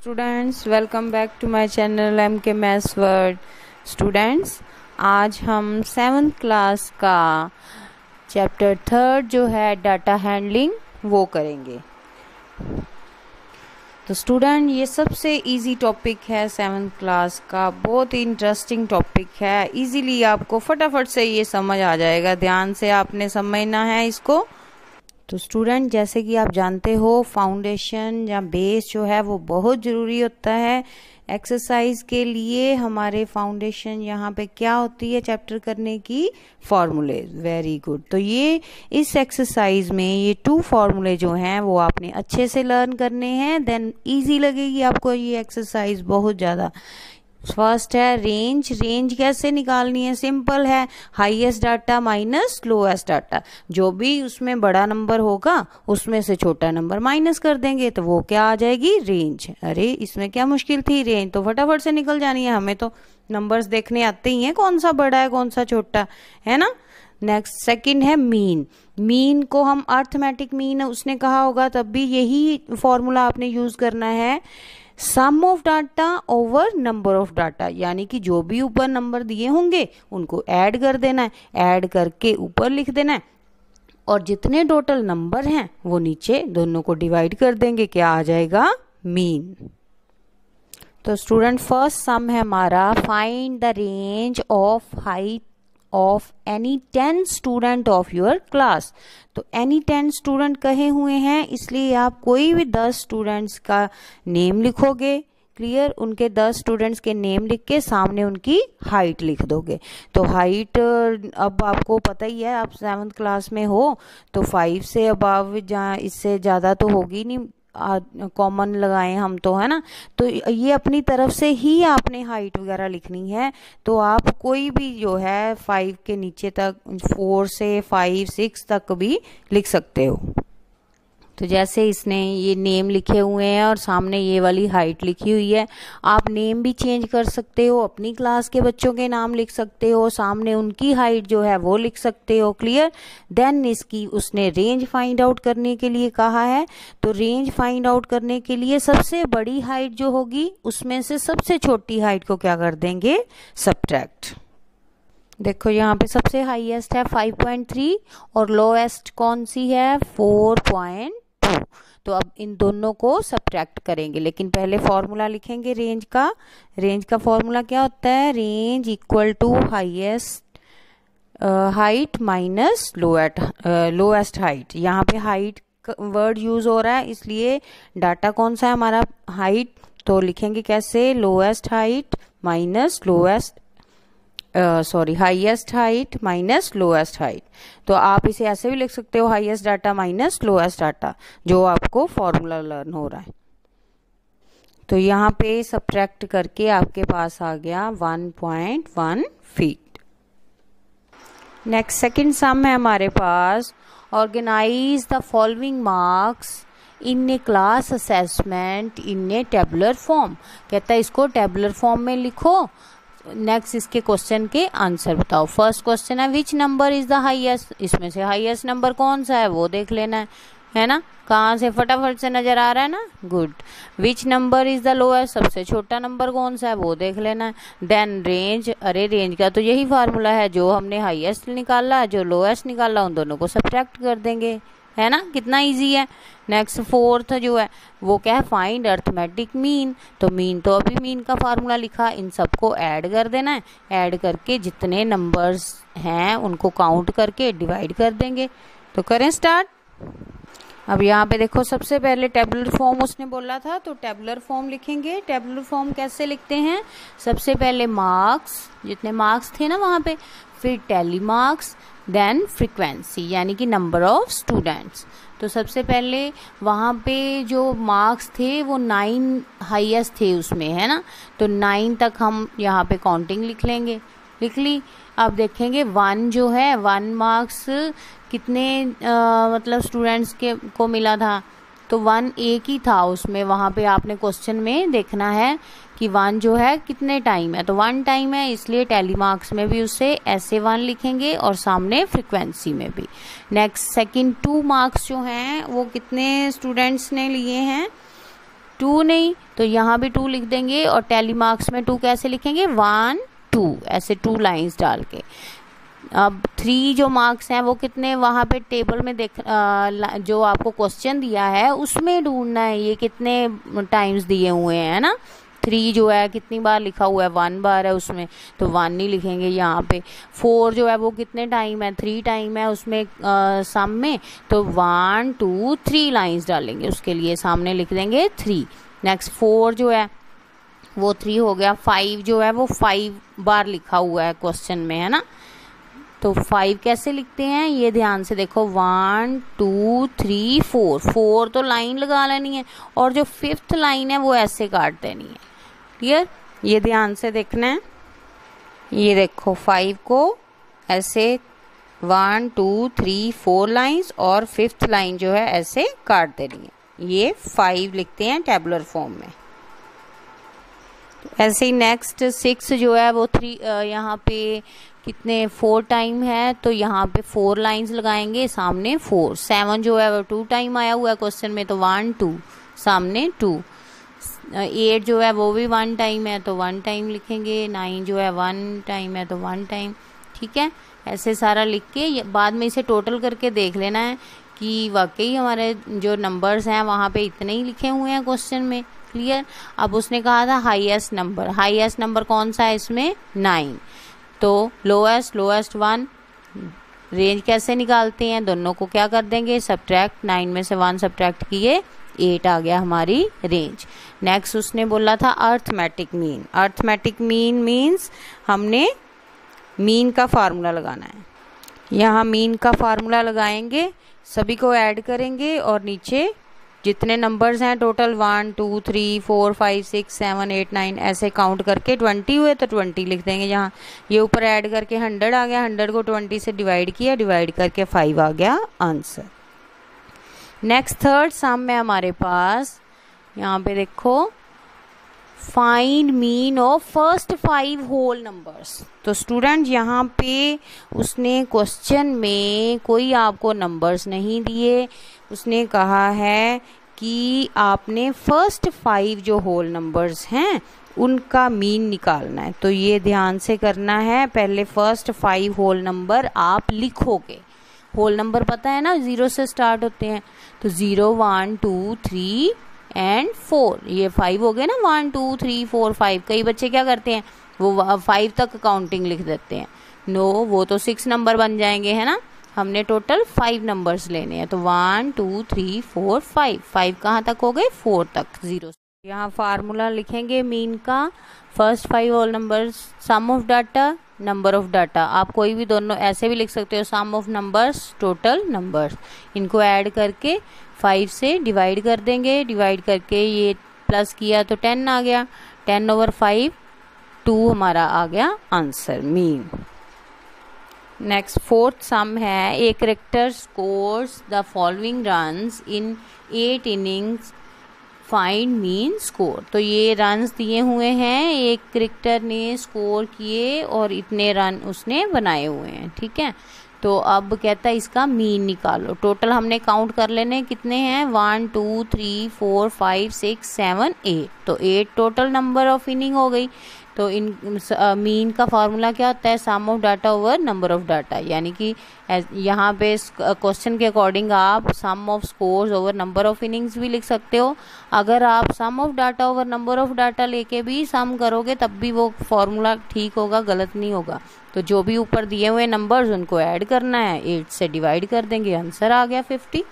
Students, welcome back to my channel M K maths world. Students, आज हम 7th class का chapter 3 जो है डाटा हैंडलिंग वो करेंगे। तो स्टूडेंट, ये सबसे इजी टॉपिक है 7th क्लास का, बहुत ही इंटरेस्टिंग टॉपिक है। इजीली आपको फटाफट से ये समझ आ जाएगा, ध्यान से आपने समझना है इसको। तो स्टूडेंट, जैसे कि आप जानते हो, फाउंडेशन या बेस जो है वो बहुत ज़रूरी होता है एक्सरसाइज के लिए। हमारे फाउंडेशन यहाँ पे क्या होती है चैप्टर करने की? फॉर्मूले। Very good. तो ये इस एक्सरसाइज में ये 2 फॉर्मूले जो हैं वो आपने अच्छे से लर्न करने हैं, देन इजी लगेगी आपको ये एक्सरसाइज बहुत ज़्यादा। फर्स्ट है रेंज। रेंज कैसे निकालनी है? सिंपल है, highest data minus lowest data. जो भी उसमें बड़ा नंबर होगा उसमें से छोटा नंबर माइनस कर देंगे तो वो क्या आ जाएगी? रेंज। अरे इसमें क्या मुश्किल थी? रेंज तो फटाफट से निकल जानी है, हमें तो नंबर्स देखने आते ही हैं कौन सा बड़ा है कौन सा छोटा है ना। नेक्स्ट सेकंड है मीन। मीन को हम अर्थमेटिक मीन उसने कहा होगा तब भी यही फॉर्मूला आपने यूज करना है, sum of data over number of data, यानी कि जो भी ऊपर नंबर दिए होंगे उनको ऐड कर देना है, ऐड करके ऊपर लिख देना है और जितने टोटल नंबर हैं वो नीचे दोनों को डिवाइड कर देंगे, क्या आ जाएगा? मीन। तो स्टूडेंट, फर्स्ट सम है हमारा, find the range of height of any 10 student of your class. तो एनी 10 स्टूडेंट कहे हुए हैं, इसलिए आप कोई भी 10 स्टूडेंट्स का नेम लिखोगे। क्लियर? उनके 10 स्टूडेंट्स के नेम लिख के सामने उनकी हाइट लिख दोगे। तो हाइट अब आपको पता ही है, आप 7th क्लास में हो तो 5 से अबव, जहाँ इससे ज़्यादा तो होगी नहीं, कॉमन लगाएं हम तो, है ना। तो ये अपनी तरफ से ही आपने हाइट वगैरह लिखनी है। तो आप कोई भी जो है 5 के नीचे तक, 4 से 5 6 तक भी लिख सकते हो। तो जैसे इसने ये नेम लिखे हुए हैं और सामने ये वाली हाइट लिखी हुई है, आप नेम भी चेंज कर सकते हो, अपनी क्लास के बच्चों के नाम लिख सकते हो, सामने उनकी हाइट जो है वो लिख सकते हो। क्लियर? देन इसकी उसने रेंज फाइंड आउट करने के लिए कहा है। तो रेंज फाइंड आउट करने के लिए सबसे बड़ी हाइट जो होगी उसमें से सबसे छोटी हाइट को क्या कर देंगे? सबट्रैक्ट। देखो यहाँ पे सबसे हाईएस्ट है 5.3 और लोएस्ट कौन सी है? 4.2। तो अब इन दोनों को सब्ट्रैक्ट करेंगे, लेकिन पहले फॉर्मूला लिखेंगे रेंज का। रेंज का फॉर्मूला क्या होता है? Range equal to highest height minus lowest height. यहाँ पे हाइट वर्ड यूज हो रहा है, इसलिए डाटा कौन सा है हमारा? हाइट। तो लिखेंगे कैसे? Lowest height minus highest height minus lowest height. तो आप इसे ऐसे भी लिख सकते हो, highest data minus lowest data, जो आपको फॉर्मूला लर्न हो रहा है। तो यहाँ पे सब्ट्रैक्ट करके आपके पास आ गया 1.1 फीट। नेक्स्ट सेकंड सम है हमारे पास, organise the following marks in a class assessment in a tabular form. कहता है इसको टेबुलर फॉर्म में लिखो। नेक्स्ट इसके क्वेश्चन के आंसर बताओ। फर्स्ट क्वेश्चन है which number is the highest. इसमें से हाईएस्ट नंबर कौन सा है वो देख लेना है ना। कहाँ से? फटाफट से नजर आ रहा है ना। Good. Which number is the lowest, सबसे छोटा नंबर कौन सा है वो देख लेना है। Then range. अरे रेंज का तो यही फार्मूला है, जो हमने हाईएस्ट निकाला जो लोएस्ट निकाला उन दोनों को सब्ट्रैक्ट कर देंगे, है ना। कितना इजी है। नेक्स्ट फोर्थ जो है वो क्या है? Find arithmetic mean. तो मीन तो अभी मीन का फार्मूला लिखा, इन सबको ऐड कर देना है, ऐड करके जितने नंबर्स हैं उनको काउंट करके डिवाइड कर देंगे। तो करें स्टार्ट। अब यहाँ पे देखो, सबसे पहले टेबुलर फॉर्म उसने बोला था, तो टेबुलर फॉर्म लिखेंगे। टेबुलर फॉर्म कैसे लिखते हैं? सबसे पहले मार्क्स, जितने मार्क्स थे ना वहाँ पे, फिर टैली मार्क्स, देन फ्रीक्वेंसी यानी कि नंबर ऑफ स्टूडेंट्स। तो सबसे पहले वहाँ पे जो मार्क्स थे वो 9 हाईएस्ट थे उसमें, है ना। तो 9 तक हम यहाँ पे काउंटिंग लिख लेंगे। लिख ली। अब देखेंगे 1 जो है, 1 मार्क्स कितने मतलब स्टूडेंट्स को मिला था? तो 1 एक ही था उसमें। वहाँ पे आपने क्वेश्चन में देखना है कि 1 जो है कितने टाइम है, तो 1 टाइम है, इसलिए टैली मार्क्स में भी उससे ऐसे 1 लिखेंगे और सामने फ्रीक्वेंसी में भी। नेक्स्ट सेकंड 2 मार्क्स जो हैं वो कितने स्टूडेंट्स ने लिए हैं? 2 नहीं तो यहाँ भी 2 लिख देंगे, और टैली मार्क्स में 2 कैसे लिखेंगे, 1 2, ऐसे 2 लाइंस डाल के। अब 3 जो मार्क्स हैं वो कितने, वहाँ पे टेबल में देख जो आपको क्वेश्चन दिया है उसमें ढूंढना है ये कितने टाइम्स दिए हुए हैं ना। 3 जो है कितनी बार लिखा हुआ है, 1 बार है उसमें, तो 1 नहीं लिखेंगे यहाँ पे। 4 जो है वो कितने टाइम है, 3 टाइम है उसमें सम में, तो 1 2 3 लाइंस डालेंगे, उसके लिए सामने लिख देंगे 3। नेक्स्ट 4 जो है वो 3 हो गया। 5 जो है वो 5 बार लिखा हुआ है क्वेश्चन में, है ना। तो 5 कैसे लिखते हैं, ये ध्यान से देखो, 1 2 3 4, 4 तो लाइन लगा लेनी है, और जो 5th लाइन है वो ऐसे काट देनी है। क्लियर, ये ध्यान से देखना है। ये देखो 5 को ऐसे 1 2 3 4 लाइंस, और 5th लाइन जो है ऐसे काट देनी है। ये 5 लिखते हैं टेबुलर फॉर्म में। ऐसे ही नेक्स्ट 6 जो है वो 3 यहाँ पे कितने 4 टाइम है, तो यहाँ पे 4 लाइंस लगाएंगे, सामने 4। 7 जो है वो 2 टाइम आया हुआ है क्वेश्चन में, तो 1 2 सामने 2। 8 जो है वो भी 1 टाइम है, तो 1 टाइम लिखेंगे। 9 जो है 1 टाइम है, तो 1 टाइम। ठीक है, ऐसे सारा लिख के बाद में इसे टोटल करके देख लेना है कि वाकई हमारे जो नंबर्स हैं वहाँ पे इतने ही लिखे हुए हैं क्वेश्चन में। क्लियर। अब उसने कहा था हाईएस्ट नंबर कौन सा है इसमें, 9, तो लोएस्ट 1। रेंज कैसे निकालते हैं, दोनों को क्या कर देंगे, सब्ट्रैक्ट, 9 में से 1 सब्ट्रैक्ट किए, 8 आ गया हमारी रेंज। नेक्स्ट उसने बोला था अर्थमेटिक मीन मीन्स हमने मीन का फार्मूला लगाना है। यहाँ मीन का फार्मूला लगाएंगे, सभी को ऐड करेंगे, और नीचे जितने नंबर्स हैं टोटल 1 2 3 4 5 6 7 8 9 ऐसे काउंट करके 20 हुए तो 20 लिख देंगे। यहाँ ये ऊपर ऐड करके 100 आ गया, 100 को 20 से डिवाइड किया, डिवाइड करके 5 आ गया आंसर। नेक्स्ट थर्ड सम में हमारे पास यहाँ पे देखो, find mean of first 5 whole numbers. तो स्टूडेंट यहाँ पे उसने क्वेश्चन में कोई आपको नंबर्स नहीं दिए, उसने कहा है कि आपने फर्स्ट 5 जो होल नंबर्स हैं उनका मीन निकालना है। तो ये ध्यान से करना है, पहले फर्स्ट 5 होल नंबर आप लिखोगे। होल नंबर पता है ना, 0 से स्टार्ट होते हैं, तो 0 1 2 3 एंड 4, ये 5 हो गए ना, 1 2 3 4 5। कई बच्चे क्या करते हैं, वो 5 तक काउंटिंग लिख देते हैं। नो, वो तो 6 नंबर बन जाएंगे, है ना। हमने टोटल 5 नंबर्स लेने हैं, तो 1 2 3 4 5। 5 कहाँ तक हो गए, 4 तक, 0। यहाँ फार्मूला लिखेंगे मीन का, first 5 whole numbers, sum of data, number of data. आप कोई भी दोनों ऐसे भी लिख सकते हो, sum of numbers, total numbers. इनको ऐड करके 5 से डिवाइड कर देंगे, डिवाइड करके ये प्लस किया तो 10 आ गया, 10/5 2 हमारा आ गया answer, mean. Next fourth sum है, a cricketer scores the following runs in 8 innings, find mean score. तो ये रन्स दिए हुए हैं, एक क्रिकेटर ने स्कोर किए और इतने रन उसने बनाए हुए हैं। ठीक है, तो अब कहता है इसका मीन निकालो। टोटल हमने काउंट कर लेने कितने हैं, 1 2 3 4 5 6 7 8, तो 8 टोटल नंबर ऑफ इनिंग हो गई। तो इन मीन का फार्मूला क्या होता है, sum of data over number of data, यानी कि यहाँ पे क्वेश्चन के अकॉर्डिंग आप sum of scores over number of innings भी लिख सकते हो। अगर आप sum of data over number of data लेके भी सम करोगे तब भी वो फार्मूला ठीक होगा, गलत नहीं होगा। तो जो भी ऊपर दिए हुए नंबर्स उनको ऐड करना है, 8 से डिवाइड कर देंगे, आंसर आ गया 50।